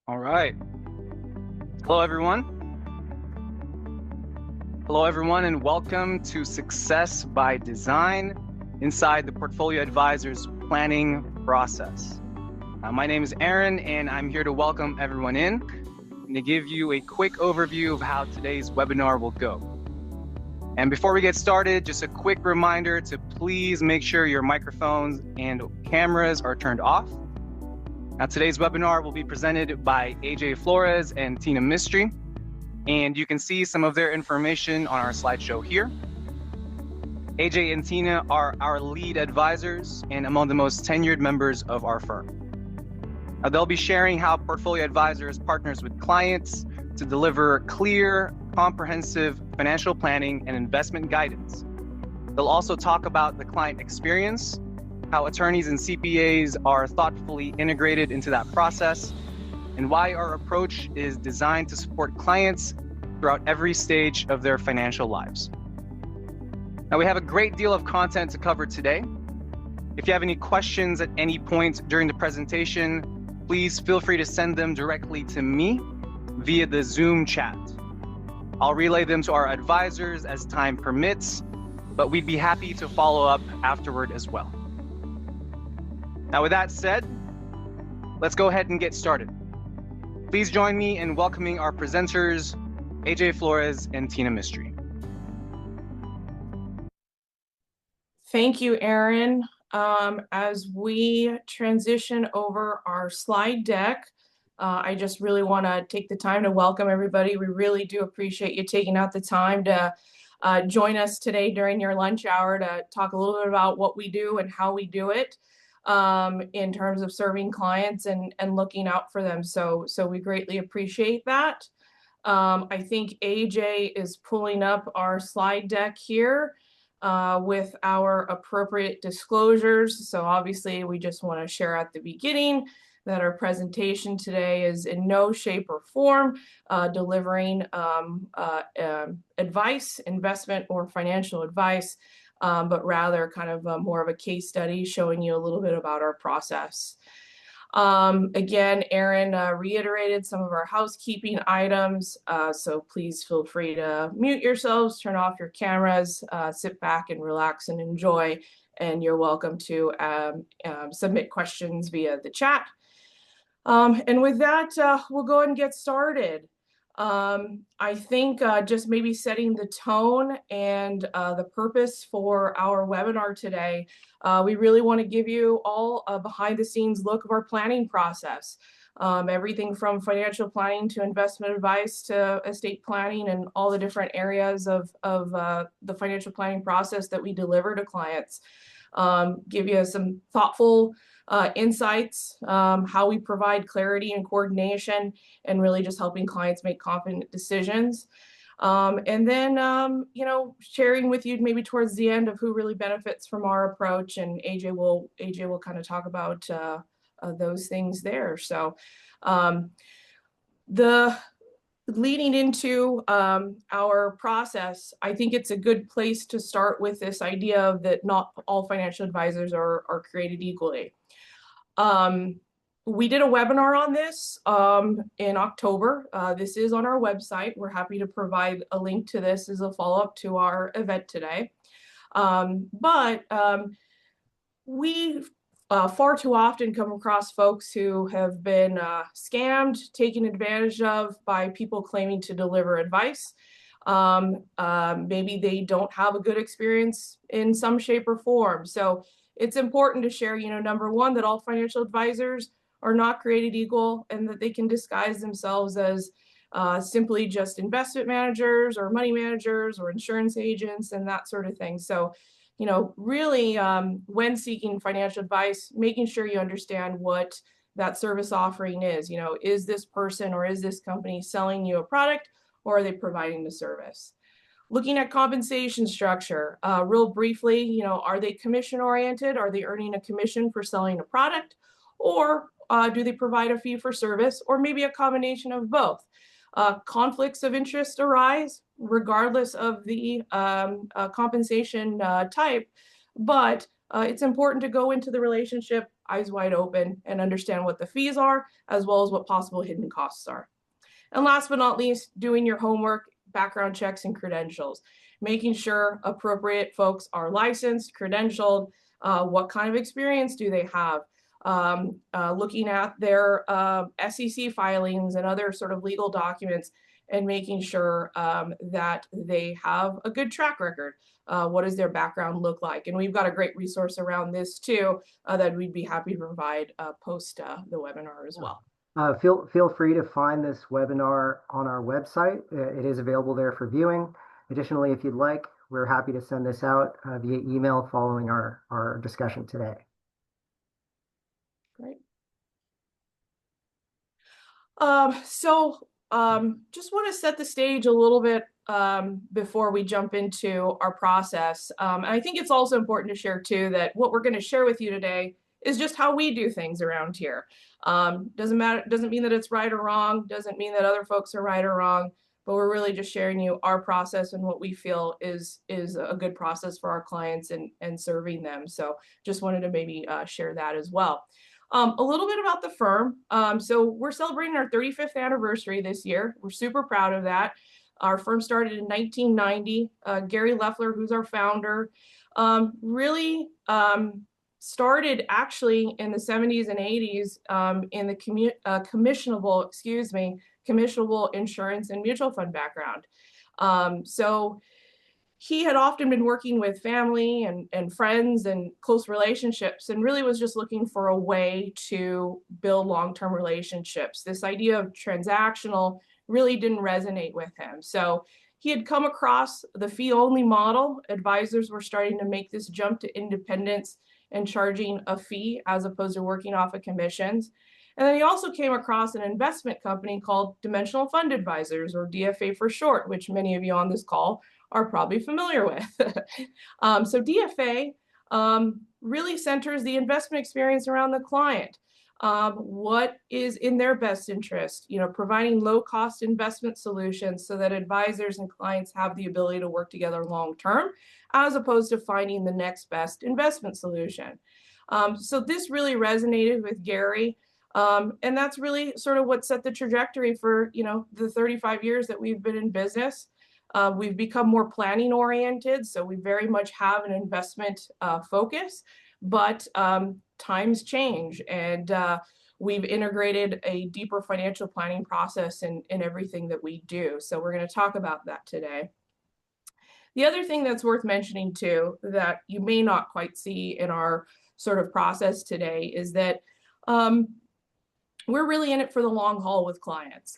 All right. Hello, everyone. Hello, everyone, and welcome to Success by Design inside the Portfolio Advisor's planning process. My name is Aaron, and I'm here to welcome everyone in and to give you a quick overview of how today's webinar will go. And before we get started, just a quick reminder to please make sure your microphones and cameras are turned off. Now, today's webinar will be presented by Flores and Tina Mistry, and you can see some of their information on our slideshow here. AJ and Tina are our lead advisors and among the most tenured members of our firm. Now, they'll be sharing how Portfolio Advisors partners with clients to deliver clear, comprehensive financial planning and investment guidance. They'll also talk about the client experience, how attorneys and CPAs are thoughtfully integrated into that process, and why our approach is designed to support clients throughout every stage of their financial lives. Now, we have a great deal of content to cover today. If you have any questions at any point during the presentation, please feel free to send them directly to me via the Zoom chat. I'll relay them to our advisors as time permits, but we'd be happy to follow up afterward as well. Now, with that said, let's go ahead and get started. Please join me in welcoming our presenters, AJ Flores and Tina Mistry. Thank you, Aaron. As we transition over our slide deck, I just really want to take the time to welcome everybody. We really do appreciate you taking out the time to join us today during your lunch hour to talk a little bit about what we do and how we do it. In terms of serving clients and looking out for them. So we greatly appreciate that. I think AJ is pulling up our slide deck here with our appropriate disclosures. So obviously we just want to share at the beginning that our presentation today is in no shape or form delivering advice, investment or financial advice, but rather kind of more of a case study showing you a little bit about our process. Again, Aaron reiterated some of our housekeeping items, so please feel free to mute yourselves, turn off your cameras, sit back and relax and enjoy, and you're welcome to submit questions via the chat. And with that, we'll go ahead and get started. I think just maybe setting the tone and the purpose for our webinar today, we really want to give you all a behind the scenes look of our planning process. Everything from financial planning to investment advice to estate planning and all the different areas of the financial planning process that we deliver to clients. Give you some thoughtful insights, how we provide clarity and coordination, and really just helping clients make confident decisions. And then, sharing with you maybe towards the end of who really benefits from our approach, and AJ will kind of talk about those things there. So leading into our process, I think it's a good place to start with this idea of that not all financial advisors are created equally. We did a webinar on this in October. This is on our website. We're happy to provide a link to this as a follow-up to our event today. But we far too often come across folks who have been scammed, taken advantage of by people claiming to deliver advice. Maybe they don't have a good experience in some shape or form. So it's important to share, number one, that all financial advisors are not created equal and that they can disguise themselves as simply just investment managers or money managers or insurance agents and that sort of thing. So, really, when seeking financial advice, making sure you understand what that service offering is. Is this person or is this company selling you a product, or are they providing the service? Looking at compensation structure, real briefly, are they commission oriented? Are they earning a commission for selling a product? Or do they provide a fee for service, or maybe a combination of both? Conflicts of interest arise regardless of the compensation type, but it's important to go into the relationship eyes wide open, and understand what the fees are, as well as what possible hidden costs are. And last but not least, doing your homework, background checks, and credentials, making sure appropriate folks are licensed, credentialed, what kind of experience do they have, looking at their SEC filings and other sort of legal documents, and making sure that they have a good track record. What does their background look like? And we've got a great resource around this too that we'd be happy to provide post the webinar as well. Feel free to find this webinar on our website. It is available there for viewing. Additionally, if you'd like, we're happy to send this out via email following our discussion today. Great. Just want to set the stage a little bit before we jump into our process. And I think it's also important to share too that what we're going to share with you today is just how we do things around here. Doesn't mean that it's right or wrong, doesn't mean that other folks are right or wrong, but we're really just sharing you our process and what we feel is a good process for our clients and serving them. So just wanted to maybe share that as well. A little bit about the firm. So we're celebrating our 35th anniversary this year. We're super proud of that. Our firm started in 1990. Gary Leffler, who's our founder, really started actually in the 70s and 80s in the commissionable insurance and mutual fund background. So he had often been working with family and friends and close relationships, and really was just looking for a way to build long-term relationships. This idea of transactional really didn't resonate with him. So he had come across the fee-only model. Advisors were starting to make this jump to independence and charging a fee as opposed to working off of commissions. And then he also came across an investment company called Dimensional Fund Advisors, or DFA for short, which many of you on this call are probably familiar with. So DFA really centers the investment experience around the client. What is in their best interest, providing low-cost investment solutions so that advisors and clients have the ability to work together long-term, as opposed to finding the next best investment solution. So this really resonated with Gary, and that's really sort of what set the trajectory for, the 35 years that we've been in business. We've become more planning oriented, so we very much have an investment focus, but times change, and we've integrated a deeper financial planning process in everything that we do. So we're going to talk about that today. The other thing that's worth mentioning too, that you may not quite see in our sort of process today, is that we're really in it for the long haul with clients.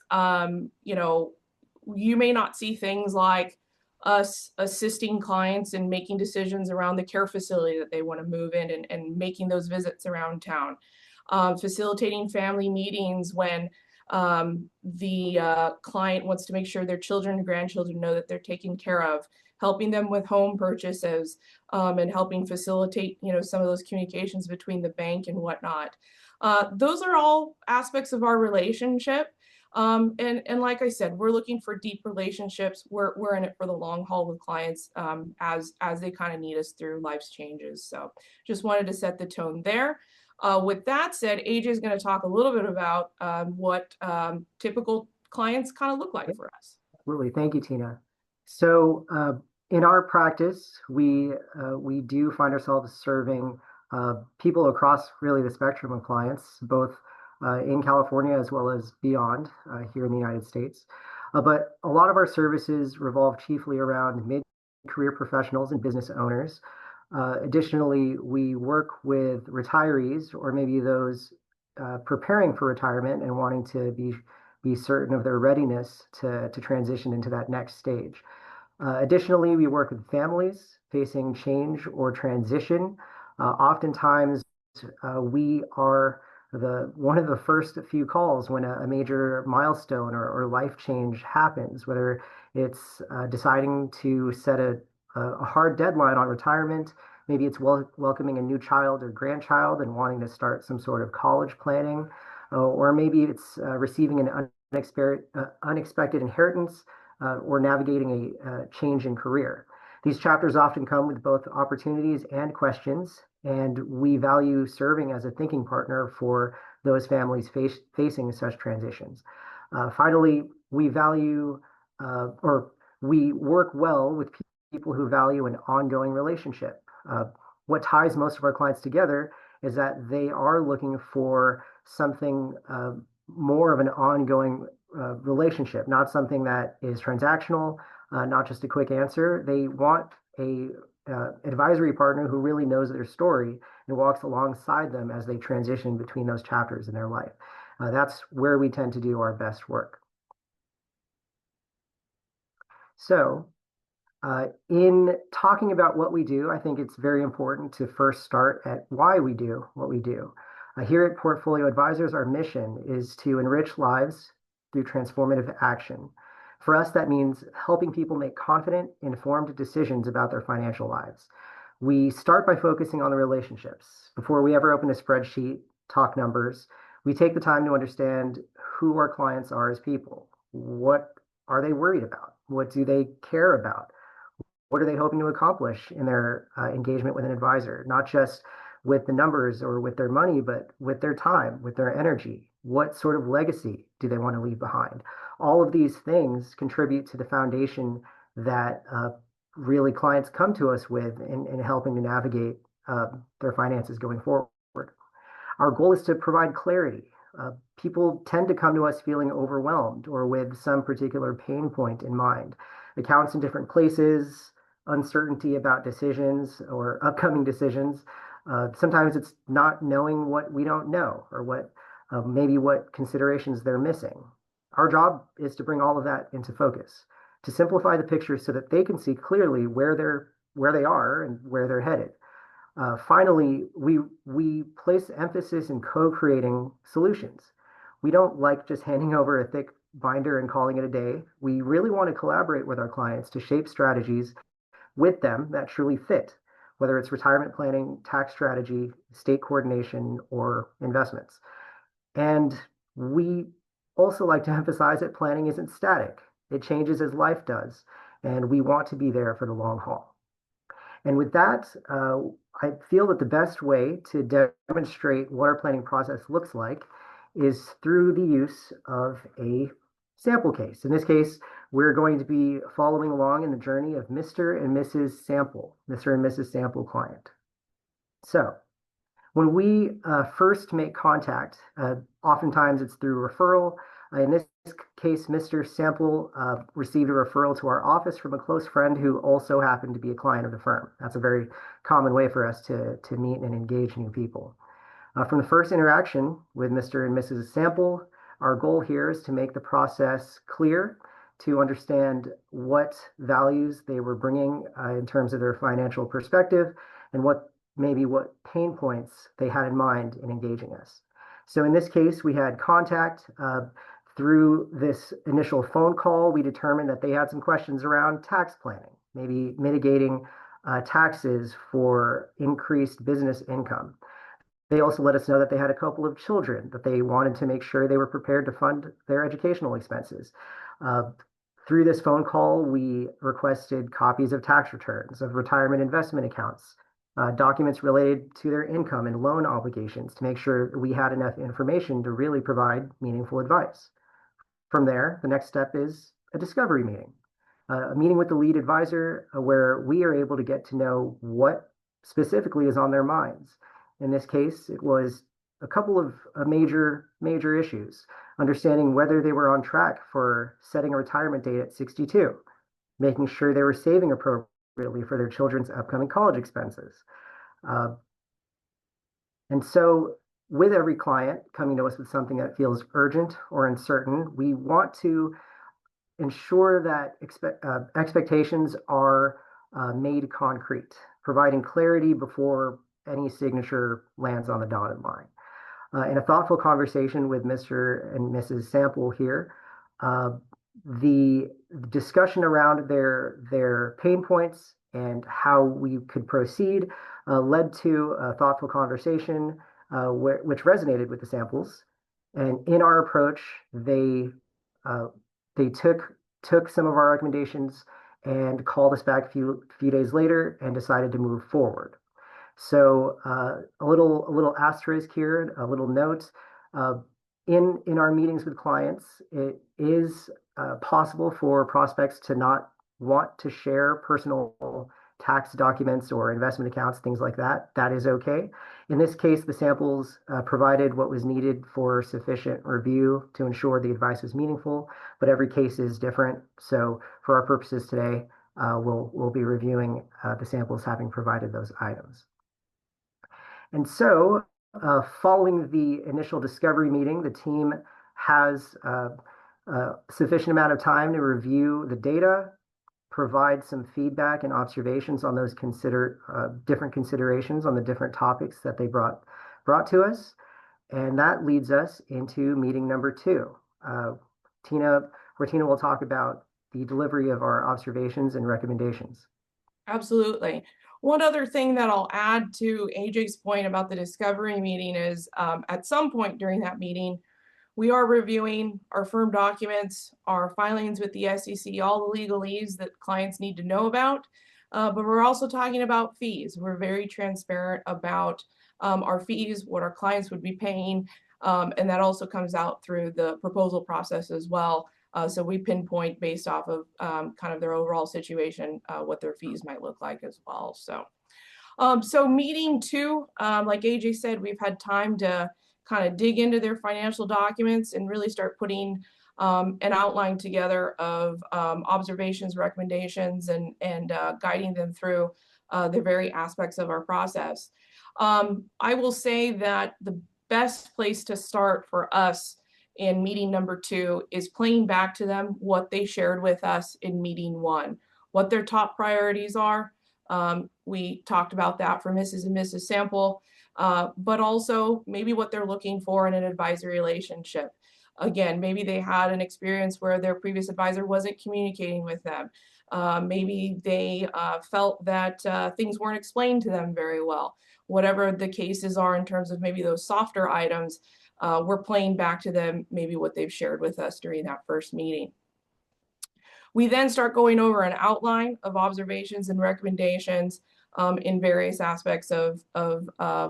You may not see things like us assisting clients in making decisions around the care facility that they want to move in and making those visits around town, facilitating family meetings when the client wants to make sure their children and grandchildren know that they're taken care of, helping them with home purchases, and helping facilitate, some of those communications between the bank and whatnot. Those are all aspects of our relationship. And like I said, we're looking for deep relationships. We're in it for the long haul with clients as they kind of need us through life's changes. So just wanted to set the tone there. With that said, AJ is going to talk a little bit about what typical clients kind of look like for us. Absolutely. Thank you, Tina. So in our practice, we do find ourselves serving people across really the spectrum of clients, both in California as well as beyond here in the United States. But a lot of our services revolve chiefly around mid-career professionals and business owners. Additionally, we work with retirees, or maybe those preparing for retirement and wanting to be certain of their readiness to transition into that next stage. Additionally, we work with families facing change or transition. Oftentimes, we are one of the first few calls when a major milestone or life change happens, whether it's deciding to set a hard deadline on retirement. Maybe it's welcoming a new child or grandchild and wanting to start some sort of college planning, or maybe it's receiving an unexpected inheritance or navigating a change in career. These chapters often come with both opportunities and questions, and we value serving as a thinking partner for those families facing such transitions. Finally, we value or we work well with people who value an ongoing relationship. What ties most of our clients together is that they are looking for something more of an ongoing relationship, not something that is transactional, not just a quick answer. They want a advisory partner who really knows their story and walks alongside them as they transition between those chapters in their life. That's where we tend to do our best work. So in talking about what we do, I think it's very important to first start at why we do what we do. Here at Portfolio Advisors, our mission is to enrich lives through transformative action. For us, that means helping people make confident, informed decisions about their financial lives. We start by focusing on the relationships. Before we ever open a spreadsheet, talk numbers, we take the time to understand who our clients are as people. What are they worried about? What do they care about? What are they hoping to accomplish in their engagement with an advisor? Not just with the numbers or with their money, but with their time, with their energy. What sort of legacy do they want to leave behind? All of these things contribute to the foundation that really clients come to us with in helping to navigate their finances going forward. Our goal is to provide clarity. People tend to come to us feeling overwhelmed or with some particular pain point in mind. Accounts in different places, uncertainty about decisions or upcoming decisions. Sometimes it's not knowing what we don't know or what maybe what considerations they're missing. Our job is to bring all of that into focus, to simplify the picture so that they can see clearly where they are and where they're headed. Finally, we place emphasis in co-creating solutions. We don't like just handing over a thick binder and calling it a day. We really want to collaborate with our clients to shape strategies with them that truly fit, whether it's retirement planning, tax strategy, state coordination, or investments. And we also like to emphasize that planning isn't static. It changes as life does, and we want to be there for the long haul. And with that, I feel that the best way to demonstrate what our planning process looks like is through the use of a sample case. In this case, we're going to be following along in the journey of Mr. and Mrs. Sample, Mr. and Mrs. Sample client. So when we first make contact, oftentimes it's through referral. In this case, Mr. Sample received a referral to our office from a close friend who also happened to be a client of the firm. That's a very common way for us to meet and engage new people. From the first interaction with Mr. and Mrs. Sample, our goal here is to make the process clear, to understand what values they were bringing in terms of their financial perspective and what pain points they had in mind in engaging us. So in this case, we had contact. Through this initial phone call, we determined that they had some questions around tax planning, maybe mitigating taxes for increased business income. They also let us know that they had a couple of children, that they wanted to make sure they were prepared to fund their educational expenses. Through this phone call, we requested copies of tax returns, of retirement investment accounts, documents related to their income and loan obligations to make sure we had enough information to really provide meaningful advice. From there, the next step is a discovery meeting, a meeting with the lead advisor where we are able to get to know what specifically is on their minds. In this case, it was a couple of major issues, understanding whether they were on track for setting a retirement date at 62, making sure they were saving appropriately for their children's upcoming college expenses. And so with every client coming to us with something that feels urgent or uncertain, we want to ensure that expectations are made concrete, providing clarity before any signature lands on the dotted line. In a thoughtful conversation with Mr. and Mrs. Sample here, the discussion around their pain points and how we could proceed led to a thoughtful conversation which resonated with the Samples. And in our approach, they took some of our recommendations and called us back a few days later and decided to move forward. So a little asterisk here, a little note. Uh, in our meetings with clients, it is possible for prospects to not want to share personal tax documents or investment accounts, things like that. That is okay. In this case, the samples provided what was needed for sufficient review to ensure the advice was meaningful, but every case is different. So for our purposes today, we'll be reviewing the samples having provided those items. And so, following the initial discovery meeting, the team has a sufficient amount of time to review the data, provide some feedback and observations on those different considerations on the different topics that they brought to us. And that leads us into meeting number 2. Tina will talk about the delivery of our observations and recommendations. Absolutely. One other thing that I'll add to AJ's point about the discovery meeting is at some point during that meeting, we are reviewing our firm documents, our filings with the SEC, all the legalese that clients need to know about. But we're also talking about fees. We're very transparent about our fees, what our clients would be paying. And that also comes out through the proposal process as well. So we pinpoint based off of kind of their overall situation, what their fees might look like as well. So meeting 2, like AJ said, we've had time to kind of dig into their financial documents and really start putting an outline together of observations, recommendations, and guiding them through the very aspects of our process. I will say that the best place to start for us in meeting number 2 is playing back to them what they shared with us in meeting 1, what their top priorities are. We talked about that for Mrs. and Mrs. Sample, but also maybe what they're looking for in an advisory relationship. Again, maybe they had an experience where their previous advisor wasn't communicating with them. Maybe they felt that things weren't explained to them very well. Whatever the cases are in terms of maybe those softer items, we're playing back to them maybe what they've shared with us during that first meeting. We then start going over an outline of observations and recommendations in various aspects of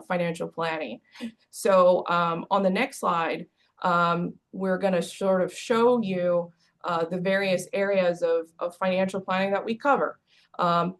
financial planning. So on the next slide, we're going to sort of show you the various areas of financial planning that we cover.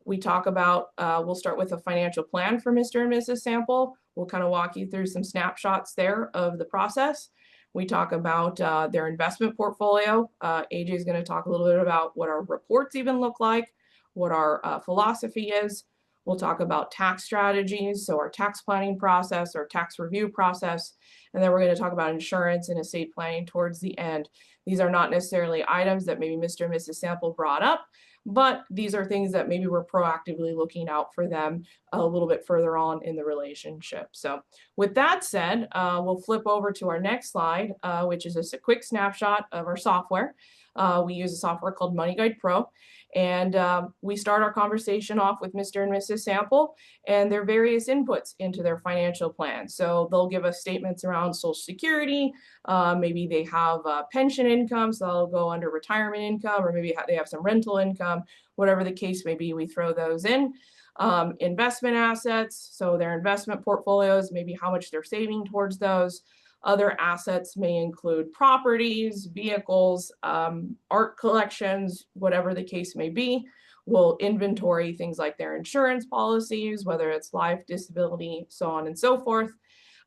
We talk about, we'll start with a financial plan for Mr. and Mrs. Sample. We'll kind of walk you through some snapshots there of the process. We talk about their investment portfolio. AJ is going to talk a little bit about what our reports even look like, what our philosophy is. We'll talk about tax strategies, so our tax planning process, our tax review process, and then we're going to talk about insurance and estate planning towards the end. These are not necessarily items that maybe Mr. and Mrs. Sample brought up, but these are things that maybe we're proactively looking out for them a little bit further on in the relationship. So with that said, we'll flip over to our next slide, which is just a quick snapshot of our software. We use a software called MoneyGuide Pro. And we start our conversation off with Mr. and Mrs. Sample and their various inputs into their financial plan. So they'll give us statements around Social Security, maybe they have pension income, so they'll go under retirement income, or maybe they have some rental income, whatever the case may be, we throw those in. Investment assets, so their investment portfolios, maybe how much they're saving towards those. Other assets may include properties, vehicles, art collections, whatever the case may be. We'll inventory things like their insurance policies, whether it's life, disability, so on and so forth.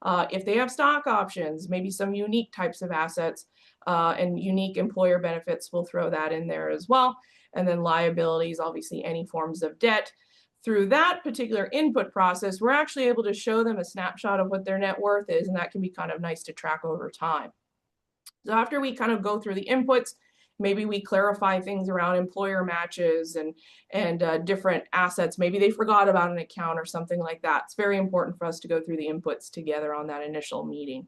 If they have stock options, maybe some unique types of assets and unique employer benefits, we'll throw that in there as well. And then liabilities, obviously any forms of debt. Through that particular input process, we're actually able to show them a snapshot of what their net worth is, and that can be kind of nice to track over time. So after we kind of go through the inputs, maybe we clarify things around employer matches and different assets. Maybe they forgot about an account or something like that. It's very important for us to go through the inputs together on that initial meeting.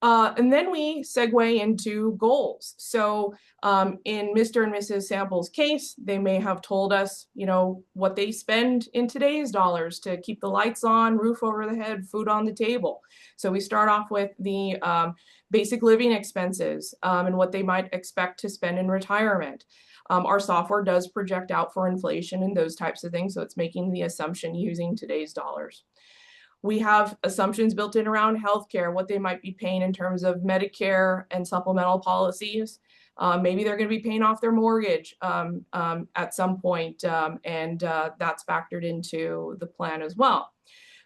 And then we segue into goals. So in Mr. and Mrs. Sample's case, they may have told us, you know, what they spend in today's dollars to keep the lights on, roof over the head, food on the table. So we start off with the basic living expenses and what they might expect to spend in retirement. Our software does project out for inflation and those types of things, so it's making the assumption using today's dollars. We have assumptions built in around healthcare, what they might be paying in terms of Medicare and supplemental policies. Maybe they're going to be paying off their mortgage at some point, and that's factored into the plan as well.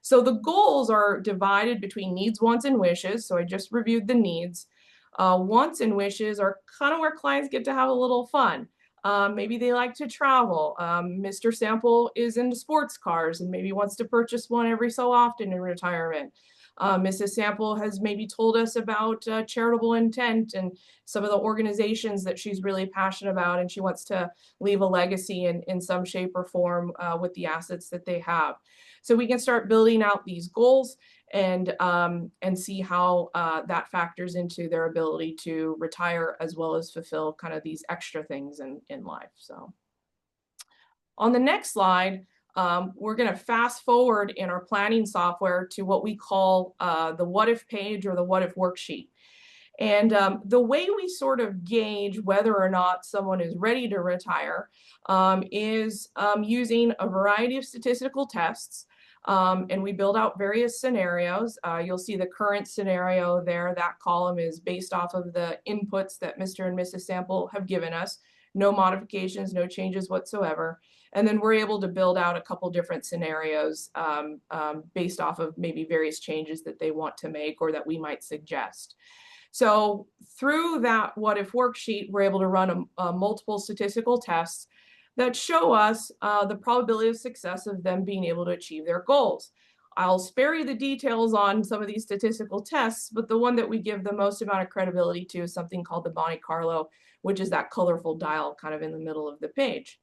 So the goals are divided between needs, wants, and wishes. So I just reviewed the needs. Wants and wishes are kind of where clients get to have a little fun. Maybe they like to travel. Mr. Sample is into sports cars and maybe wants to purchase one every so often in retirement. Mrs. Sample has maybe told us about charitable intent and some of the organizations that she's really passionate about, and she wants to leave a legacy in some shape or form with the assets that they have. So we can start building out these goals and see how that factors into their ability to retire as well as fulfill kind of these extra things in life. So on the next slide, we're going to fast forward in our planning software to what we call the what if page or the what if worksheet. And the way we sort of gauge whether or not someone is ready to retire is using a variety of statistical tests. And we build out various scenarios. You'll see the current scenario there. That column is based off of the inputs that Mr. and Mrs. Sample have given us. No modifications, no changes whatsoever. And then we're able to build out a couple different scenarios based off of maybe various changes that they want to make or that we might suggest. So through that what if worksheet, we're able to run multiple statistical tests that show us the probability of success of them being able to achieve their goals. I'll spare you the details on some of these statistical tests, but the one that we give the most amount of credibility to is something called the Monte Carlo, which is that colorful dial kind of in the middle of the page.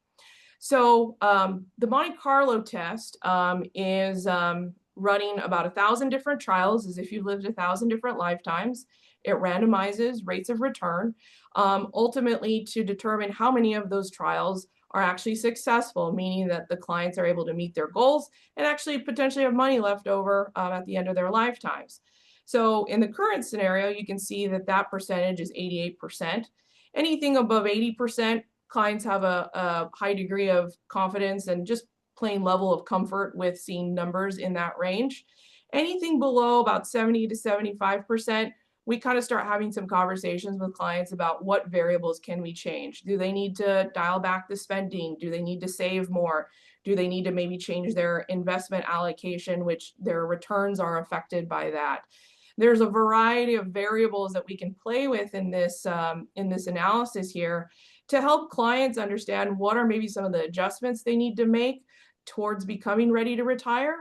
So the Monte Carlo test is running about 1,000 different trials, as if you've lived 1,000 different lifetimes. It randomizes rates of return, ultimately to determine how many of those trials are actually successful, meaning that the clients are able to meet their goals and actually potentially have money left over at the end of their lifetimes. So in the current scenario, you can see that that percentage is 88%. Anything above 80%, clients have a high degree of confidence and just plain level of comfort with seeing numbers in that range. Anything below about 70 to 75%, we kind of start having some conversations with clients about what variables can we change. Do they need to dial back the spending? Do they need to save more? Do they need to maybe change their investment allocation, which their returns are affected by that? There's a variety of variables that we can play with in this analysis here to help clients understand what are maybe some of the adjustments they need to make towards becoming ready to retire.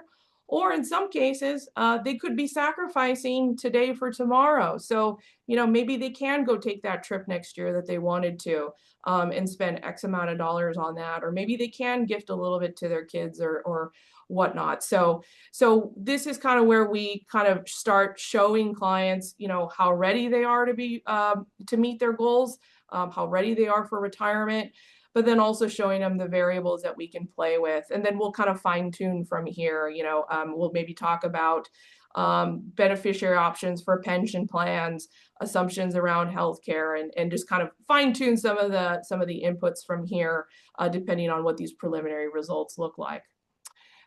Or in some cases, they could be sacrificing today for tomorrow. So, you know, maybe they can go take that trip next year that they wanted to and spend X amount of dollars on that. Or maybe they can gift a little bit to their kids or whatnot. So this is kind of where we kind of start showing clients, you know, how ready they are to be to meet their goals, how ready they are for retirement, but then also showing them the variables that we can play with. And then we'll kind of fine tune from here. You know, we'll maybe talk about beneficiary options for pension plans, assumptions around healthcare, and just kind of fine tune some of the inputs from here, depending on what these preliminary results look like.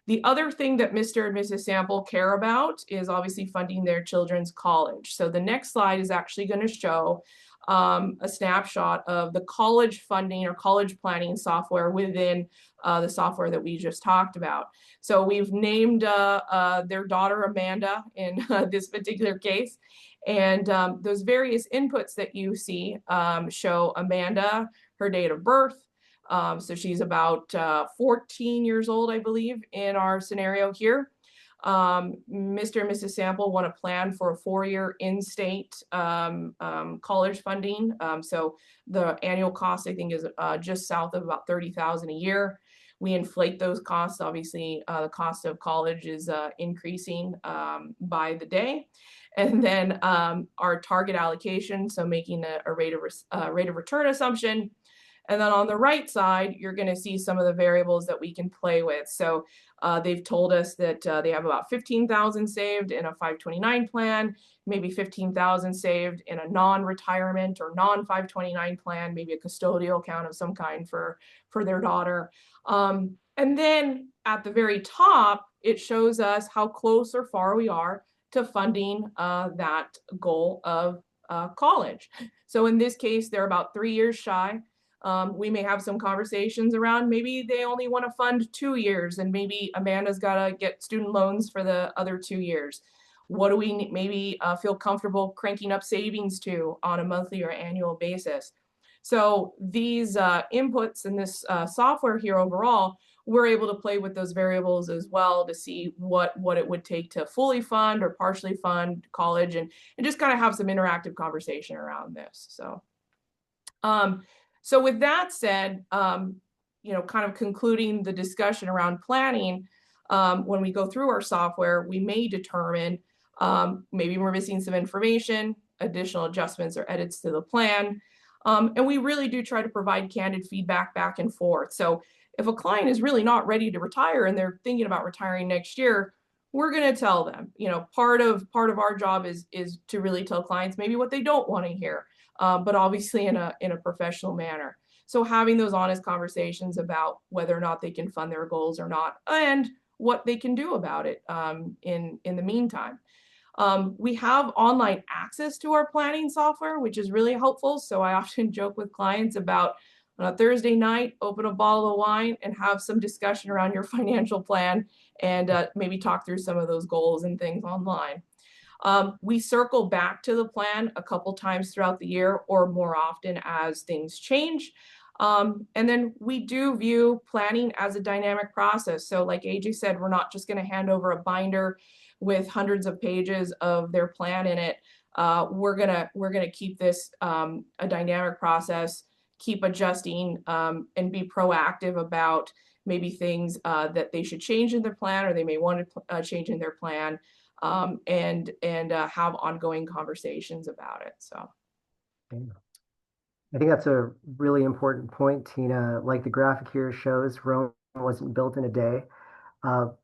The other thing that Mr. and Mrs. Sample care about is obviously funding their children's college. So the next slide is actually going to show a snapshot of the college funding or college planning software within the software that we just talked about. So we've named their daughter Amanda in this particular case. And those various inputs that you see show Amanda, her date of birth. So she's about 14 years old, I believe, in our scenario here. Mr. and Mrs. Sample want to plan for a 4-year in-state college funding. So the annual cost, I think, is just south of about $30,000 a year. We inflate those costs. Obviously, the cost of college is increasing by the day. And then our target allocation, so making a rate of return assumption, And then on the right side, you're going to see some of the variables that we can play with. So they've told us that they have about 15,000 saved in a 529 plan, maybe 15,000 saved in a non-retirement or non-529 plan, maybe a custodial account of some kind for their daughter. And then at the very top, it shows us how close or far we are to funding that goal of college. So in this case, they're about 3 years shy. We may have some conversations around maybe they only want to fund 2 years, and maybe Amanda's got to get student loans for the other 2 years. What do we maybe feel comfortable cranking up savings to on a monthly or annual basis? So these inputs in this software here overall, we're able to play with those variables as well to see what it would take to fully fund or partially fund college, and just kind of have some interactive conversation around this. So with that said, you know, kind of concluding the discussion around planning, when we go through our software, we may determine maybe we're missing some information, additional adjustments or edits to the plan. And we really do try to provide candid feedback back and forth. So if a client is really not ready to retire and they're thinking about retiring next year, we're going to tell them, you know, part of our job is to really tell clients maybe what they don't want to hear, but obviously in a professional manner. So having those honest conversations about whether or not they can fund their goals or not, and what they can do about it in the meantime. We have online access to our planning software, which is really helpful. So I often joke with clients about on a Thursday night, open a bottle of wine and have some discussion around your financial plan, and maybe talk through some of those goals and things online. We circle back to the plan a couple times throughout the year or more often as things change. And then we do view planning as a dynamic process. So like AJ said, we're not just going to hand over a binder with hundreds of pages of their plan in it. We're gonna keep this a dynamic process, keep adjusting, and be proactive about maybe things that they should change in their plan, or they may want to change in their plan, and have ongoing conversations about it. So. I think that's a really important point, Tina. Like the graphic here shows, Rome wasn't built in a day.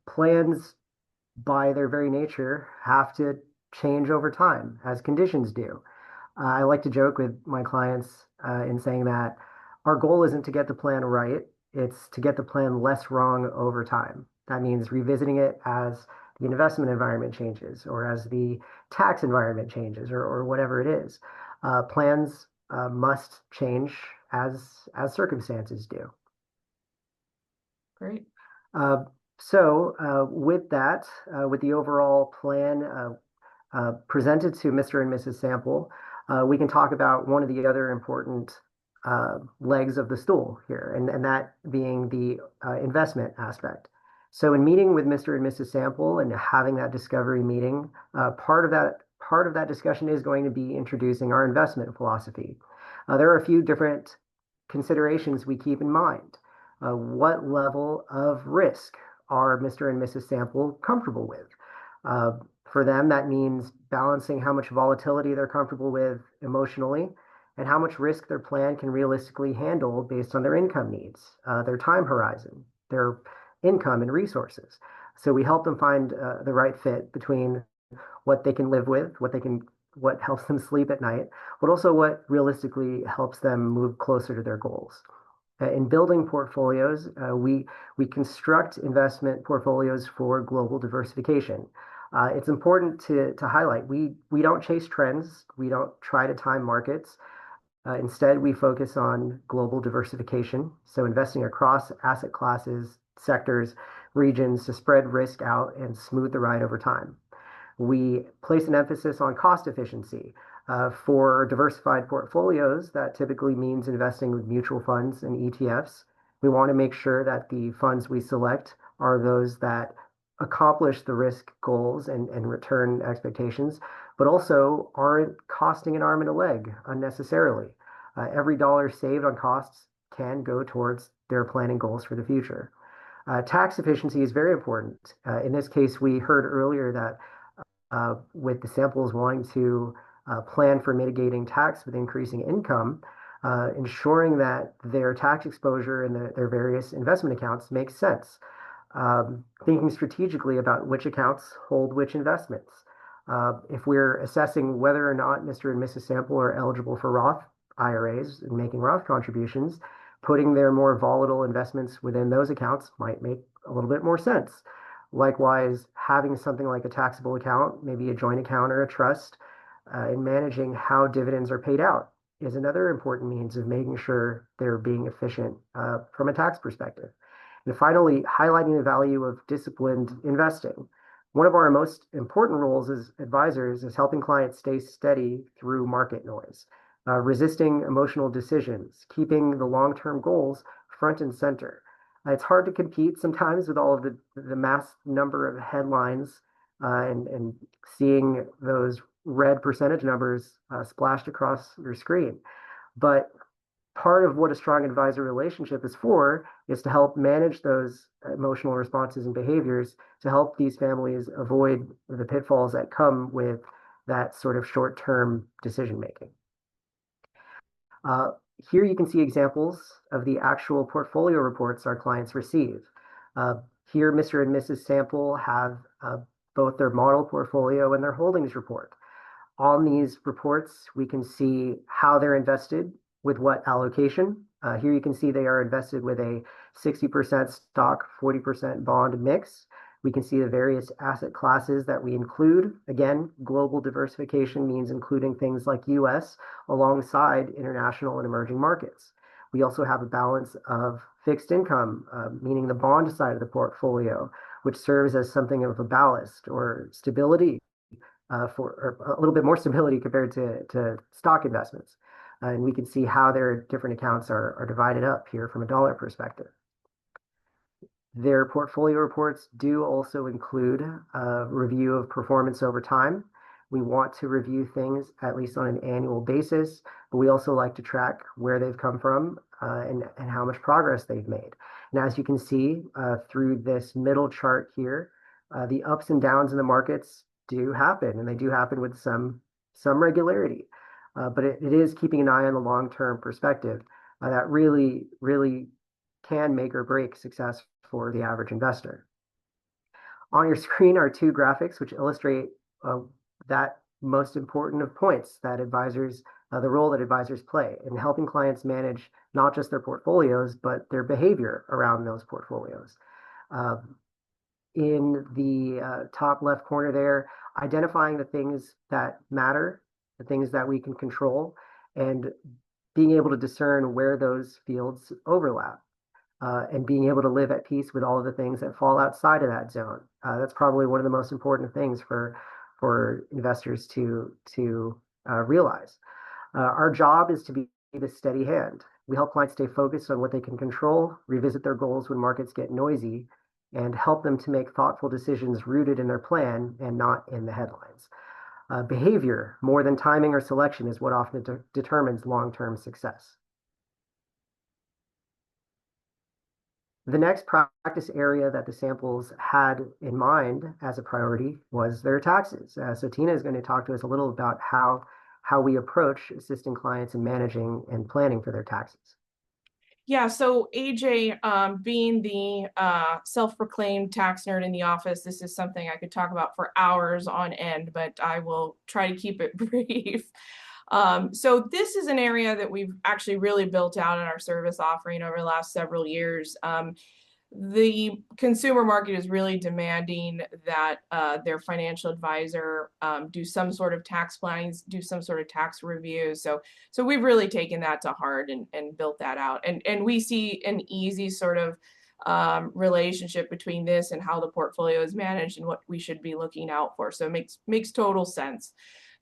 Plans, by their very nature, have to change over time, as conditions do. I like to joke with my clients in saying that our goal isn't to get the plan right, it's to get the plan less wrong over time. That means revisiting it as the investment environment changes, or as the tax environment changes, or whatever it is. Plans must change as circumstances do. Great. So with that, with the overall plan presented to Mr. and Mrs. Sample, we can talk about one of the other important legs of the stool here, and that being the investment aspect. So in meeting with Mr. and Mrs. Sample and having that discovery meeting, part of that discussion is going to be introducing our investment philosophy. There are a few different considerations we keep in mind. What level of risk are Mr. and Mrs. Sample comfortable with? For them, that means balancing how much volatility they're comfortable with emotionally and how much risk their plan can realistically handle based on their income needs, their time horizon, their income and resources. So we help them find the right fit between what they can live with, what helps them sleep at night, but also what realistically helps them move closer to their goals. In building portfolios, we construct investment portfolios for global diversification. It's important to highlight, we don't chase trends, we don't try to time markets. Instead, we focus on global diversification, so investing across asset classes, sectors, regions to spread risk out and smooth the ride over time. We place an emphasis on cost efficiency. For diversified portfolios, that typically means investing with mutual funds and ETFs. We want to make sure that the funds we select are those that accomplish the risk goals and return expectations, but also aren't costing an arm and a leg unnecessarily. Every dollar saved on costs can go towards their planning goals for the future. Tax efficiency is very important. In this case, we heard earlier that with the samples wanting to plan for mitigating tax with increasing income, ensuring that their tax exposure and their various investment accounts makes sense, thinking strategically about which accounts hold which investments. If we're assessing whether or not Mr. and Mrs. Sample are eligible for Roth IRAs and making Roth contributions, putting their more volatile investments within those accounts might make a little bit more sense. Likewise, having something like a taxable account, maybe a joint account or a trust, and managing how dividends are paid out is another important means of making sure they're being efficient from a tax perspective. And finally, highlighting the value of disciplined investing. One of our most important roles as advisors is helping clients stay steady through market noise, resisting emotional decisions, keeping the long-term goals front and center. It's hard to compete sometimes with all of the mass number of headlines and seeing those red percentage numbers splashed across your screen. But part of what a strong advisor relationship is for is to help manage those emotional responses and behaviors to help these families avoid the pitfalls that come with that sort of short-term decision making. Here you can see examples of the actual portfolio reports our clients receive. Here, Mr. and Mrs. Sample have both their model portfolio and their holdings report. On these reports, we can see how they're invested with what allocation. Here you can see they are invested with a 60% stock, 40% bond mix. We can see the various asset classes that we include. Again, global diversification means including things like US alongside international and emerging markets. We also have a balance of fixed income, meaning the bond side of the portfolio, which serves as something of a ballast or stability or a little bit more stability compared to stock investments. And we can see how their different accounts are divided up here from a dollar perspective. Their portfolio reports do also include a review of performance over time. We want to review things at least on an annual basis, but we also like to track where they've come from and how much progress they've made. And as you can see through this middle chart here, the ups and downs in the markets do happen, and they do happen with some regularity. But it is keeping an eye on the long-term perspective that really, really can make or break success for the average investor. On your screen are two graphics which illustrate that most important of points that advisors, the role that advisors play in helping clients manage not just their portfolios, but their behavior around those portfolios. In the top left corner there, identifying the things that matter, the things that we can control, and being able to discern where those fields overlap. And being able to live at peace with all of the things that fall outside of that zone. That's probably one of the most important things for investors to realize. Our job is to be the steady hand. We help clients stay focused on what they can control, revisit their goals when markets get noisy, and help them to make thoughtful decisions rooted in their plan and not in the headlines. Behavior, more than timing or selection, is what often determines long-term success. The next practice area that the samples had in mind as a priority was their taxes. So Tina is going to talk to us a little about how we approach assisting clients in managing and planning for their taxes. Yeah, so AJ, being the self-proclaimed tax nerd in the office, this is something I could talk about for hours on end, but I will try to keep it brief. So this is an area that we've actually really built out in our service offering over the last several years. The consumer market is really demanding that their financial advisor do some sort of tax planning, do some sort of tax review. So we've really taken that to heart and built that out. And we see an easy sort of relationship between this and how the portfolio is managed and what we should be looking out for. So it makes total sense.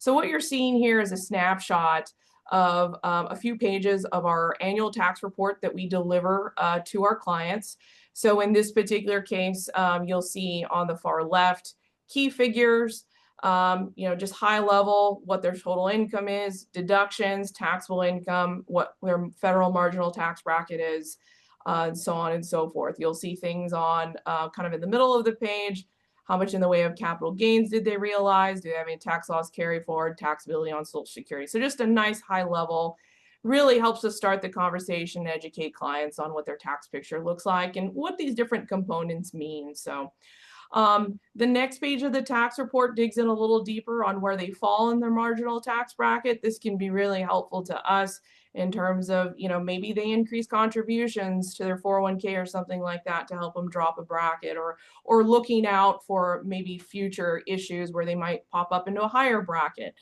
So what you're seeing here is a snapshot of a few pages of our annual tax report that we deliver to our clients. So in this particular case, you'll see on the far left, key figures, just high level, what their total income is, deductions, taxable income, what their federal marginal tax bracket is, and so on and so forth. You'll see things on kind of in the middle of the page. How much in the way of capital gains did they realize? Do they have any tax loss carry forward, taxability on Social Security? So just a nice high level. really helps us start the conversation and educate clients on what their tax picture looks like and what these different components mean. So the next page of the tax report digs in a little deeper on where they fall in their marginal tax bracket. This can be really helpful to us in terms of, maybe they increase contributions to their 401k or something like that to help them drop a bracket, or looking out for maybe future issues where they might pop up into a higher bracket.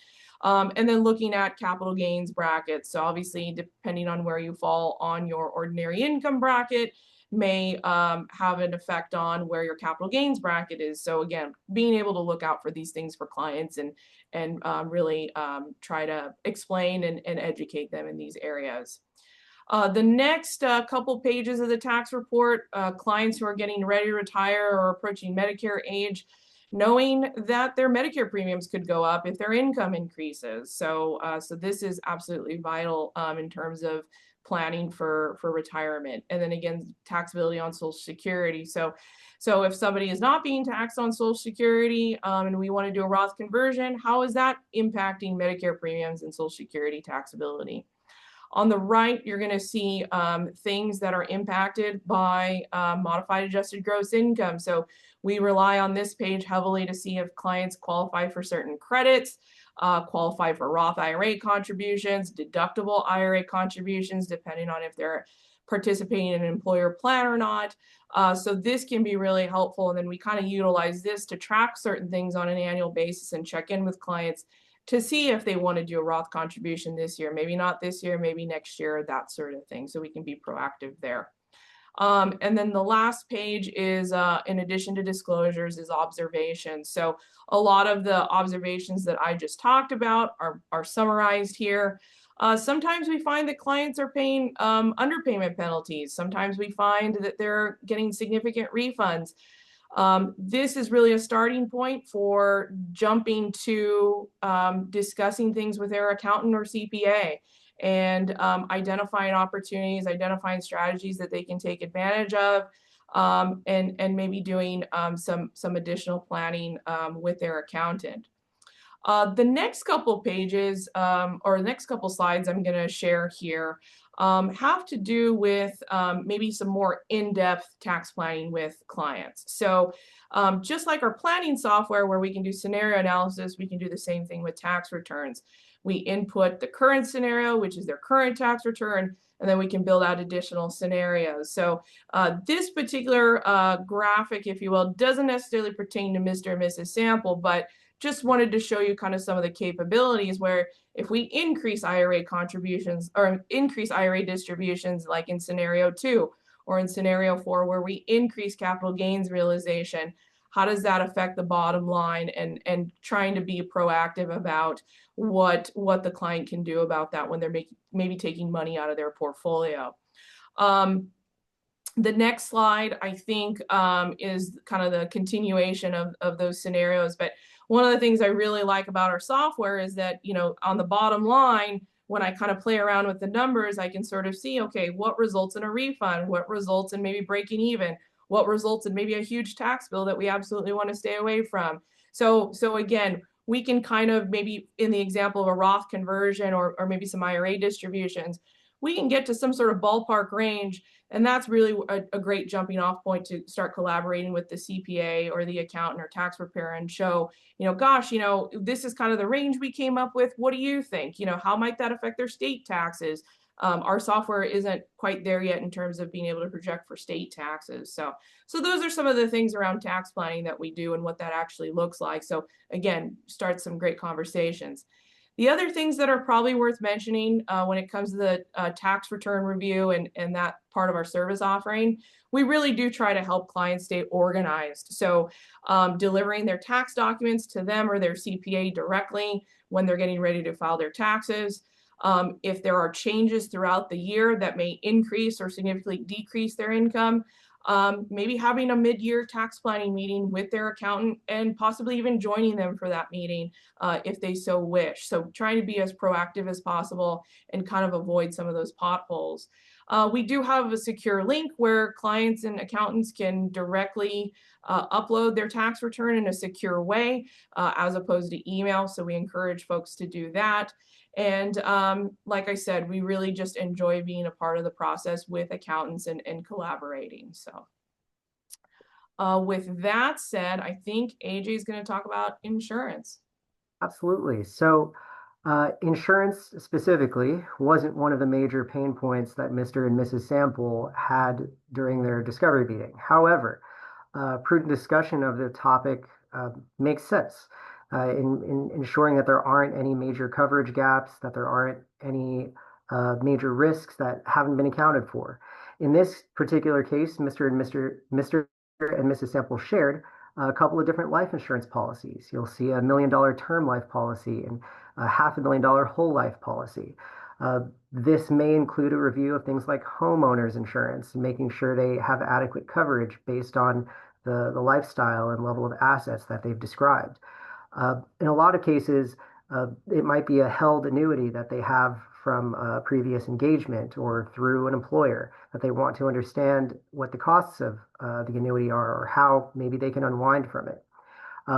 And then looking at capital gains brackets. So obviously, depending on where you fall on your ordinary income bracket, may have an effect on where your capital gains bracket is. So again, being able to look out for these things for clients and really try to explain and educate them in these areas. The next couple pages of the tax report, clients who are getting ready to retire or approaching Medicare age, knowing that their Medicare premiums could go up if their income increases. So this is absolutely vital in terms of planning for retirement. And then again, taxability on Social Security. So if somebody is not being taxed on Social Security and we want to do a Roth conversion, how is that impacting Medicare premiums and Social Security taxability? On the right, you're going to see things that are impacted by modified adjusted gross income. So we rely on this page heavily to see if clients qualify for certain credits, qualify for Roth IRA contributions, deductible IRA contributions, depending on if they're participating in an employer plan or not. So this can be really helpful. And then we kind of utilize this to track certain things on an annual basis and check in with clients to see if they want to do a Roth contribution this year, maybe not this year, maybe next year, that sort of thing. So we can be proactive there. And then the last page is, in addition to disclosures, is observations. So a lot of the observations that I just talked about are summarized here. Sometimes we find that clients are paying underpayment penalties. Sometimes we find that they're getting significant refunds. This is really a starting point for jumping to discussing things with their accountant or CPA and identifying opportunities, identifying strategies that they can take advantage of, and maybe doing some additional planning with their accountant. The next couple pages or the next couple slides I'm going to share here have to do with maybe some more in-depth tax planning with clients. So just like our planning software where we can do scenario analysis, we can do the same thing with tax returns. We input the current scenario, which is their current tax return, and then we can build out additional scenarios. So this particular graphic, if you will, doesn't necessarily pertain to Mr. and Mrs. Sample, but just wanted to show you kind of some of the capabilities where if we increase IRA contributions or increase IRA distributions, like in scenario 2 or in scenario 4, where we increase capital gains realization, how does that affect the bottom line, and trying to be proactive about what the client can do about that when they're maybe taking money out of their portfolio. The next slide, I think, is kind of the continuation of those scenarios. But one of the things I really like about our software is that, on the bottom line, when I kind of play around with the numbers, I can sort of see, okay, what results in a refund, what results in maybe breaking even, what results in maybe a huge tax bill that we absolutely want to stay away from. So again, we can kind of maybe in the example of a Roth conversion or maybe some IRA distributions, we can get to some sort of ballpark range. And that's really a great jumping off point to start collaborating with the CPA or the accountant or tax preparer and show, gosh, this is kind of the range we came up with. What do you think? How might that affect their state taxes? Our software isn't quite there yet in terms of being able to project for state taxes. So those are some of the things around tax planning that we do and what that actually looks like. So again, start some great conversations. The other things that are probably worth mentioning when it comes to the tax return review and that part of our service offering, we really do try to help clients stay organized. So delivering their tax documents to them or their CPA directly when they're getting ready to file their taxes. If there are changes throughout the year that may increase or significantly decrease their income, maybe having a mid-year tax planning meeting with their accountant and possibly even joining them for that meeting if they so wish. So trying to be as proactive as possible and kind of avoid some of those potholes. We do have a secure link where clients and accountants can directly upload their tax return in a secure way as opposed to email. So we encourage folks to do that. And like I said, we really just enjoy being a part of the process with accountants and collaborating. So with that said, I think AJ is going to talk about insurance. Absolutely. So insurance specifically wasn't one of the major pain points that Mr. and Mrs. Sample had during their discovery meeting. However, prudent discussion of the topic makes sense in ensuring that there aren't any major coverage gaps, that there aren't any major risks that haven't been accounted for. In this particular case, Mr. and Mrs. Sample shared a couple of different life insurance policies. You'll see $1 million term life policy and a $500,000 whole life policy. This may include a review of things like homeowners insurance, making sure they have adequate coverage based on the lifestyle and level of assets that they've described. In a lot of cases, it might be a held annuity that they have from a previous engagement or through an employer that they want to understand what the costs of the annuity are or how maybe they can unwind from it.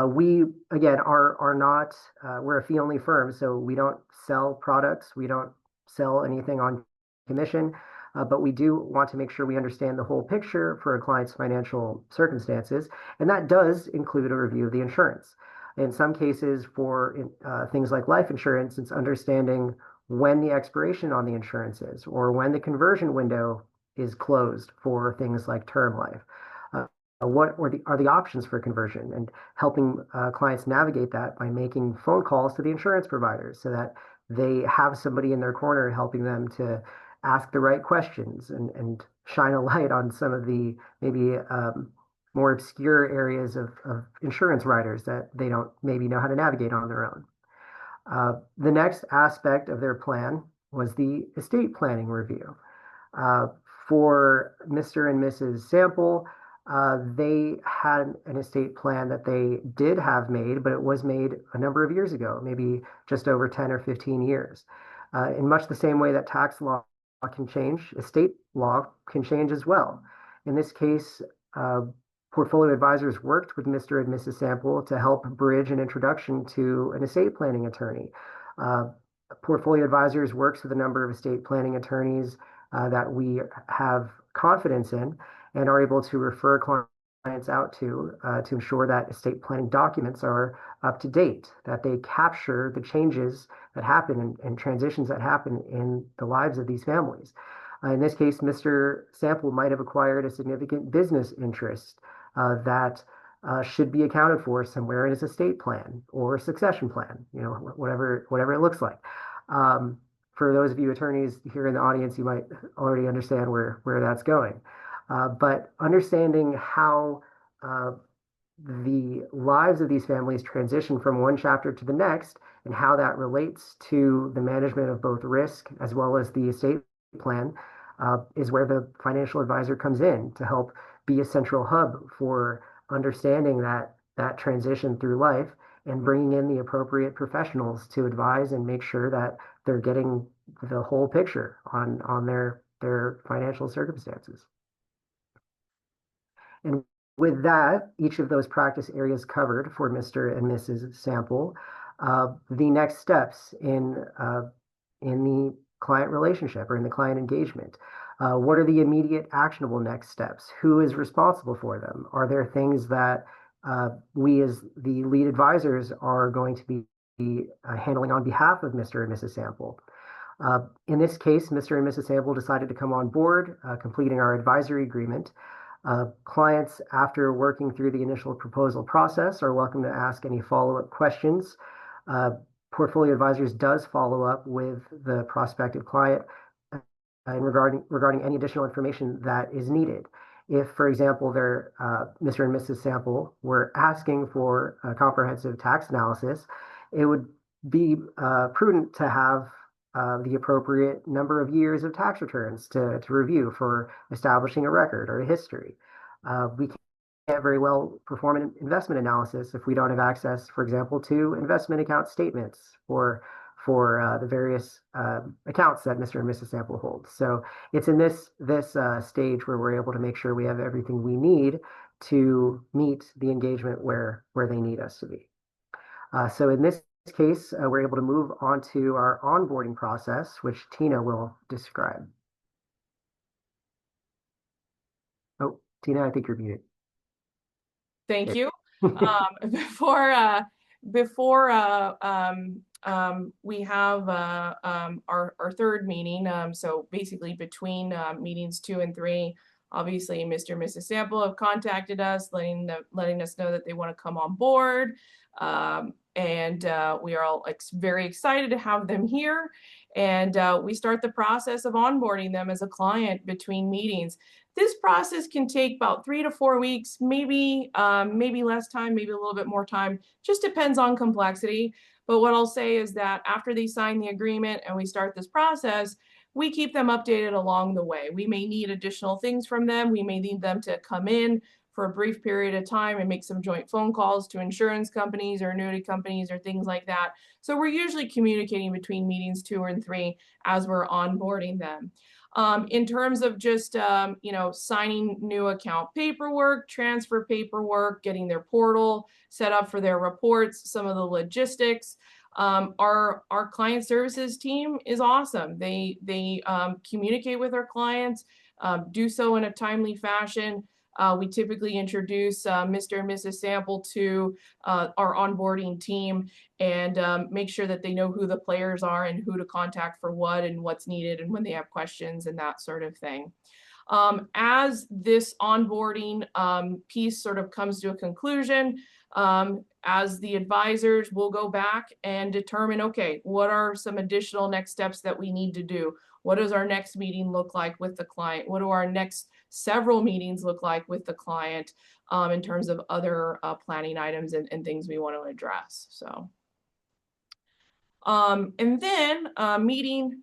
We, again, are not, we're a fee-only firm, so we don't sell products. We don't sell anything on commission, but we do want to make sure we understand the whole picture for a client's financial circumstances, and that does include a review of the insurance. In some cases, for things like life insurance, it's understanding when the expiration on the insurance is or when the conversion window is closed for things like term life. What are the options for conversion, and helping clients navigate that by making phone calls to the insurance providers so that they have somebody in their corner helping them to ask the right questions and shine a light on some of the maybe more obscure areas of insurance riders that they don't maybe know how to navigate on their own. The next aspect of their plan was the estate planning review. For Mr. and Mrs. Sample, they had an estate plan that they did have made, but it was made a number of years ago, maybe just over 10 or 15 years. In much the same way that tax law can change, estate law can change as well. In this case, portfolio advisors worked with Mr. and Mrs. Sample to help bridge an introduction to an estate planning attorney. Portfolio advisors works with a number of estate planning attorneys that we have confidence in and are able to refer clients out to ensure that estate planning documents are up to date, that they capture the changes that happen and transitions that happen in the lives of these families. In this case, Mr. Sample might have acquired a significant business interest that should be accounted for somewhere in his estate plan or succession plan, whatever it looks like. For those of you attorneys here in the audience, you might already understand where that's going. But understanding how the lives of these families transition from one chapter to the next and how that relates to the management of both risk as well as the estate plan is where the financial advisor comes in to help be a central hub for understanding that transition through life and bringing in the appropriate professionals to advise and make sure that they're getting the whole picture on their financial circumstances. And with that, each of those practice areas covered for Mr. and Mrs. Sample, the next steps in the client relationship or in the client engagement. What are the immediate actionable next steps? Who is responsible for them? Are there things that we as the lead advisors are going to be handling on behalf of Mr. and Mrs. Sample? In this case, Mr. and Mrs. Sample decided to come on board, completing our advisory agreement. Clients, after working through the initial proposal process, are welcome to ask any follow-up questions. Portfolio advisors does follow up with the prospective client regarding any additional information that is needed. If, for example, Mr. and Mrs. Sample were asking for a comprehensive tax analysis, it would be prudent to have the appropriate number of years of tax returns to review for establishing a record or a history. We can't very well perform an investment analysis if we don't have access, for example, to investment account statements for for the various accounts that Mr. and Mrs. Sample hold. So it's in this stage where we're able to make sure we have everything we need to meet the engagement where they need us to be. So in this case, we're able to move on to our onboarding process, which Tina will describe. Oh, Tina, I think you're muted. Thank you. Before we have our third meeting, so basically between meetings 2 and 3, obviously Mr. and Mrs. Sample have contacted us, letting us know that they want to come on board. And we are all very excited to have them here. And we start the process of onboarding them as a client between meetings. This process can take about 3 to 4 weeks, maybe less time, maybe a little bit more time, just depends on complexity. But what I'll say is that after they sign the agreement and we start this process, we keep them updated along the way. We may need additional things from them. We may need them to come in for a brief period of time and make some joint phone calls to insurance companies or annuity companies or things like that. So we're usually communicating between meetings 2 and 3 as we're onboarding them. In terms of just, signing new account paperwork, transfer paperwork, getting their portal set up for their reports, some of the logistics, our client services team is awesome. They communicate with our clients, do so in a timely fashion. We typically introduce Mr. and Mrs. Sample to our onboarding team and make sure that they know who the players are and who to contact for what and what's needed and when they have questions and that sort of thing. As this onboarding piece sort of comes to a conclusion, as the advisors will go back and determine, okay, what are some additional next steps that we need to do? What does our next meeting look like with the client? What do our next several meetings look like with the client in terms of other planning items and things we want to address? So, and then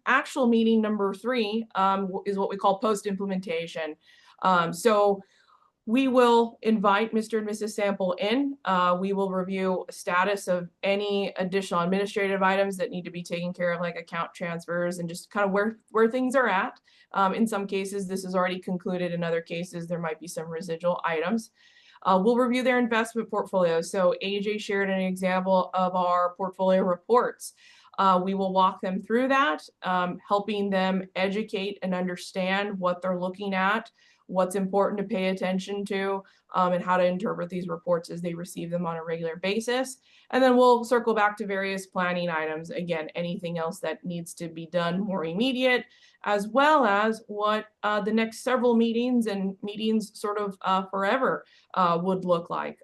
actual meeting number 3 is what we call post-implementation. So we will invite Mr. and Mrs. Sample in. We will review status of any additional administrative items that need to be taken care of, like account transfers and just kind of where things are at. In some cases, this is already concluded. In other cases, there might be some residual items. We'll review their investment portfolio. So AJ shared an example of our portfolio reports. We will walk them through that, helping them educate and understand what they're looking at, what's important to pay attention to, and how to interpret these reports as they receive them on a regular basis. And then we'll circle back to various planning items. Again, anything else that needs to be done more immediate, as well as what the next several meetings and meetings sort of forever would look like.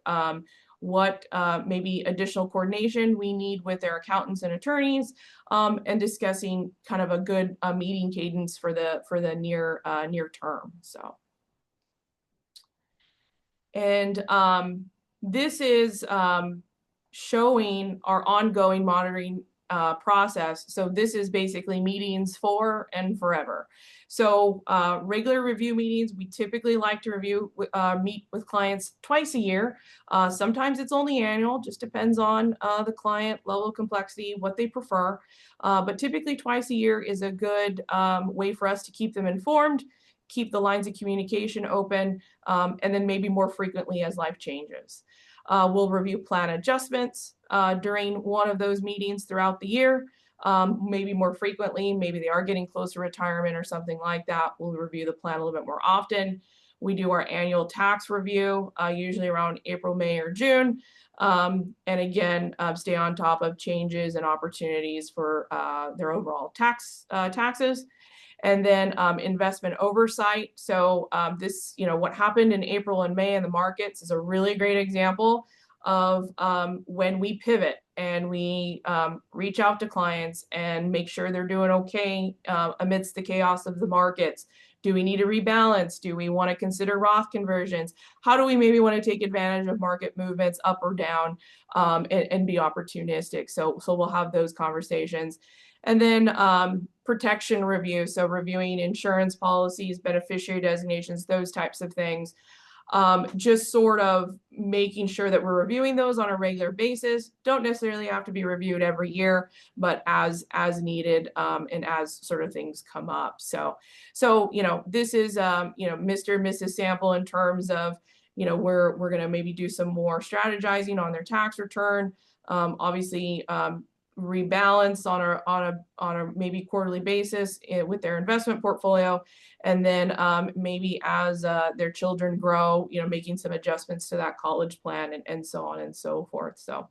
What maybe additional coordination we need with their accountants and attorneys, and discussing kind of a good meeting cadence for the near term. So. And this is showing our ongoing monitoring process. So this is basically meetings for and forever. So regular review meetings, we typically like to meet with clients twice a year. Sometimes it's only annual, just depends on the client, level of complexity, what they prefer. But typically twice a year is a good way for us to keep them informed, keep the lines of communication open, and then maybe more frequently as life changes. We'll review plan adjustments during one of those meetings throughout the year, maybe more frequently, maybe they are getting close to retirement or something like that. We'll review the plan a little bit more often. We do our annual tax review, usually around April, May, or June. And again, stay on top of changes and opportunities for their overall taxes. And then investment oversight. So this, what happened in April and May in the markets is a really great example of when we pivot and we reach out to clients and make sure they're doing okay amidst the chaos of the markets. Do we need to rebalance? Do we want to consider Roth conversions? How do we maybe want to take advantage of market movements up or down and be opportunistic? So we'll have those conversations. And then protection review, so reviewing insurance policies, beneficiary designations, those types of things. just sort of making sure that we're reviewing those on a regular basis. Don't necessarily have to be reviewed every year, but as needed, and as sort of things come up. So this is Mr. and Mrs. Sample in terms of we're going to maybe do some more strategizing on their tax return. Obviously, rebalance on a maybe quarterly basis with their investment portfolio, and then maybe as their children grow, making some adjustments to that college plan, and so on and so forth. So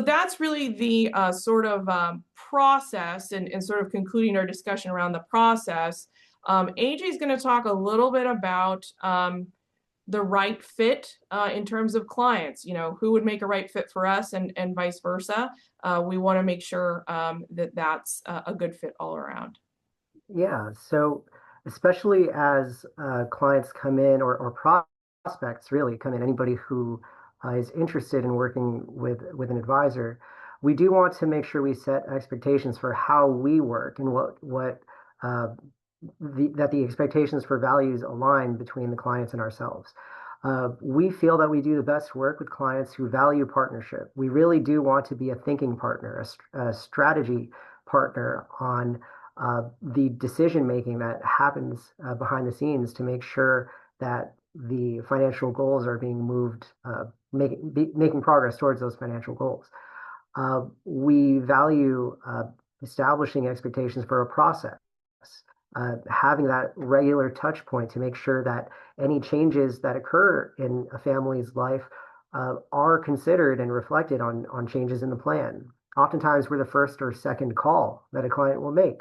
that's really the sort of process, and sort of concluding our discussion around the process. AJ is going to talk a little bit about the right fit in terms of clients, who would make a right fit for us, and vice versa. We want to make sure that that's a good fit all around. Yeah, so especially as clients come in, or prospects really come in, anybody who is interested in working with an advisor, we do want to make sure we set expectations for how we work, and what that the expectations for values align between the clients and ourselves. We feel that we do the best work with clients who value partnership. We really do want to be a thinking partner, a strategy partner on the decision making that happens behind the scenes to make sure that the financial goals are being moved, making progress towards those financial goals. We value establishing expectations for a process. Having that regular touch point to make sure that any changes that occur in a family's life are considered and reflected on changes in the plan. Oftentimes, we're the first or second call that a client will make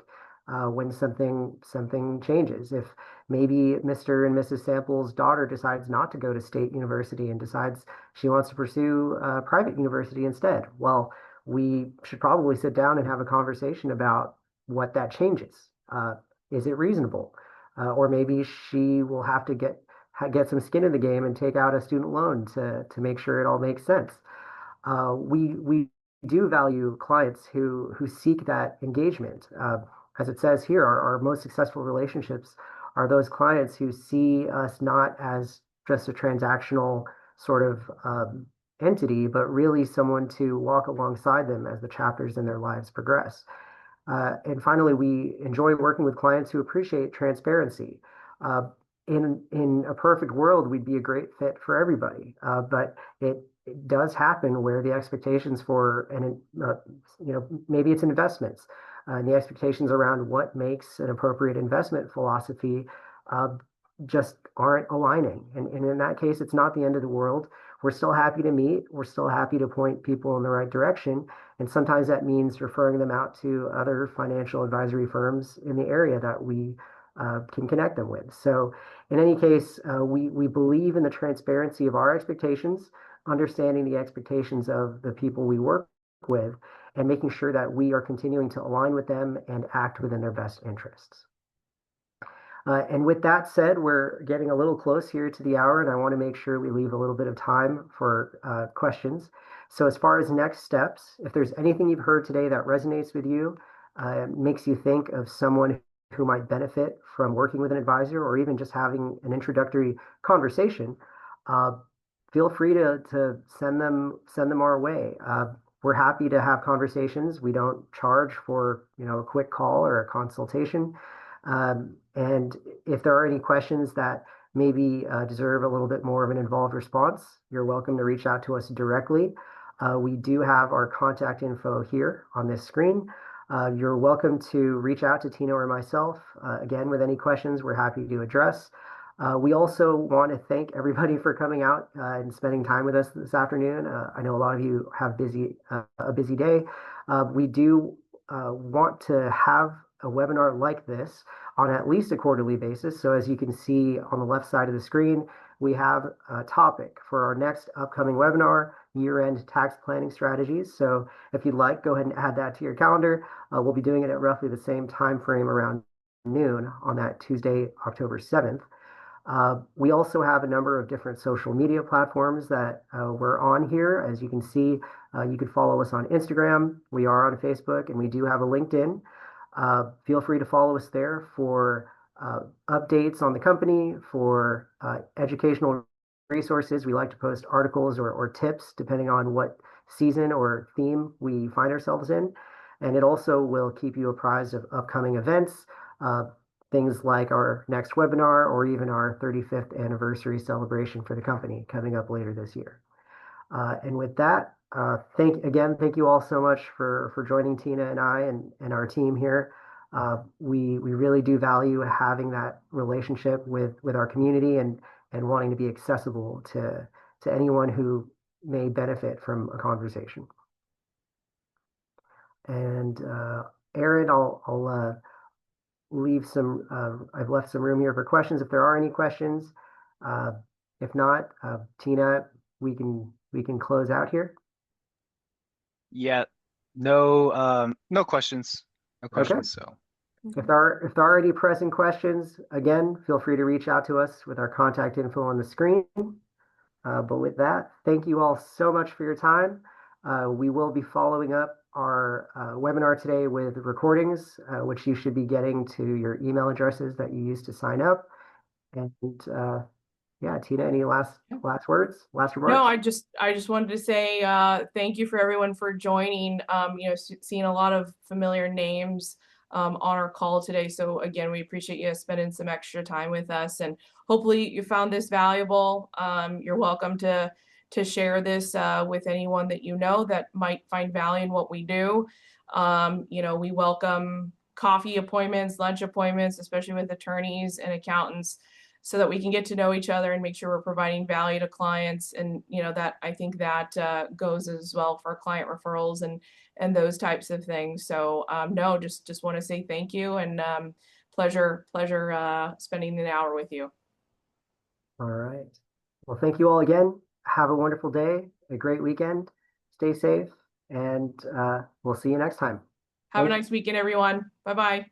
when something changes. If maybe Mr. and Mrs. Sample's daughter decides not to go to state university and decides she wants to pursue a private university instead, well, we should probably sit down and have a conversation about what that changes. Is it reasonable? Or maybe she will have to get some skin in the game and take out a student loan to make sure it all makes sense. We do value clients who seek that engagement. As it says here, our most successful relationships are those clients who see us not as just a transactional sort of entity, but really someone to walk alongside them as the chapters in their lives progress. And finally, we enjoy working with clients who appreciate transparency. In a perfect world, we'd be a great fit for everybody, but it does happen where the expectations for maybe it's investments, and the expectations around what makes an appropriate investment philosophy just aren't aligning. And in that case, it's not the end of the world. We're still happy to meet. We're still happy to point people in the right direction. And sometimes that means referring them out to other financial advisory firms in the area that we can connect them with. So in any case, we believe in the transparency of our expectations, understanding the expectations of the people we work with, and making sure that we are continuing to align with them and act within their best interests. And with that said, we're getting a little close here to the hour, and I want to make sure we leave a little bit of time for questions. So as far as next steps, if there's anything you've heard today that resonates with you, makes you think of someone who might benefit from working with an advisor, or even just having an introductory conversation, feel free to send them our way. We're happy to have conversations. We don't charge for a quick call or a consultation. And if there are any questions that maybe deserve a little bit more of an involved response, you're welcome to reach out to us directly. We do have our contact info here on this screen. You're welcome to reach out to Tina or myself. Again, with any questions, we're happy to address. We also want to thank everybody for coming out and spending time with us this afternoon. I know a lot of you have a busy day. We do want to have a webinar like this on at least a quarterly basis. So as you can see on the left side of the screen, we have a topic for our next upcoming webinar, year-end tax planning strategies. So if you'd like, go ahead and add that to your calendar. We'll be doing it at roughly the same time frame, around noon on that Tuesday, October 7th. We also have a number of different social media platforms that we're on here. As you can see, you can follow us on Instagram. We are on Facebook, and we do have a LinkedIn. Feel free to follow us there for updates on the company, for educational resources. We like to post articles or tips depending on what season or theme we find ourselves in. And it also will keep you apprised of upcoming events, things like our next webinar or even our 35th anniversary celebration for the company coming up later this year. And with that, thank you all so much for joining Tina and I and our team here. We really do value having that relationship with our community and wanting to be accessible to anyone who may benefit from a conversation. And Aaron, I'll leave some. I've left some room here for questions if there are any questions. If not, Tina, we can close out here. Yeah, no questions. No questions. Okay. So If there are any pressing questions, again, feel free to reach out to us with our contact info on the screen. But with that, thank you all so much for your time. We will be following up our webinar today with recordings, which you should be getting to your email addresses that you used to sign up. And yeah, Tina, any last words, last remarks? No, I just wanted to say thank you for everyone for joining. Seeing a lot of familiar names on our call today. So again, we appreciate you spending some extra time with us, and hopefully you found this valuable. You're welcome to share this with anyone that you know that might find value in what we do. We welcome coffee appointments, lunch appointments, especially with attorneys and accountants, so that we can get to know each other and make sure we're providing value to clients. And that I think that goes as well for client referrals and those types of things. So no, just want to say thank you, and pleasure spending an hour with you. All right. Well, thank you all again. Have a wonderful day, a great weekend. Stay safe, and we'll see you next time. Have a nice weekend, everyone. Bye-bye.